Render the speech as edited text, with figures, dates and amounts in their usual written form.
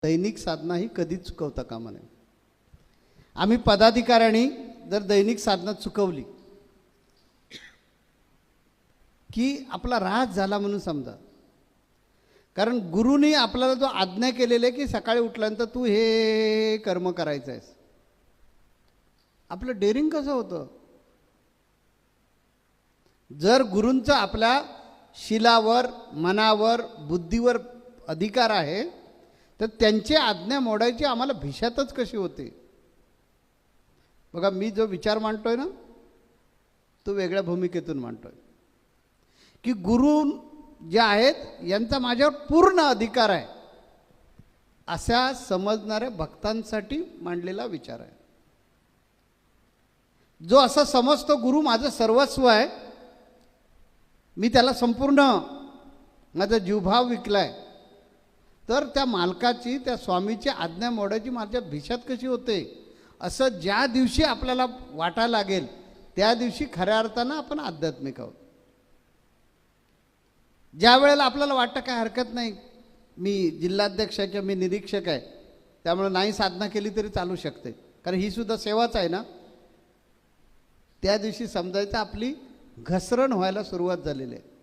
दैनिक साधना ही कधीच चुकवता कामा नये। आम्ही पदाधिकाऱ्यांनी जर दैनिक साधना चुकवली की आपला ऱ्हास झाला म्हणून समजा। कारण गुरुनी आपल्याला जो आज्ञा केलेला आहे की सकाळी उठल्यानंतर तू हे कर्म करायचं आहेस, आपलं डेअरिंग कसं होतं? जर गुरूंचा आपल्या शिलावर, मनावर, बुद्धीवर अधिकार आहे तर त्यांची आज्ञा मोडायची आम्हाला भिशातच कशी होते? बघा, मी जो विचार मांडतोय ना तो वेगळ्या भूमिकेतून मांडतोय की गुरु जे आहेत यांचा माझ्यावर पूर्ण अधिकार आहे अशा समजणाऱ्या भक्तांसाठी मांडलेला विचार आहे। जो असं समजतो गुरु माझं सर्वस्व आहे, मी त्याला संपूर्ण माझा जीवभाव विकलाय, तर त्या मालकाची, त्या स्वामीची आज्ञा मोडायची माझ्या भिशात कशी होते? असं ज्या दिवशी आपल्याला वाटायला लागेल त्या दिवशी खऱ्या अर्थानं आपण आध्यात्मिक आहोत। ज्या वेळेला आपल्याला वाटतं काय हरकत नाही, मी जिल्हाध्यक्षाचे, मी निरीक्षक आहे, त्यामुळे नाही साधना केली तरी चालू शकते, कारण ही सुद्धा सेवाच आहे ना, त्या दिवशी समजायचं आपली घसरण व्हायला सुरुवात झालेली आहे।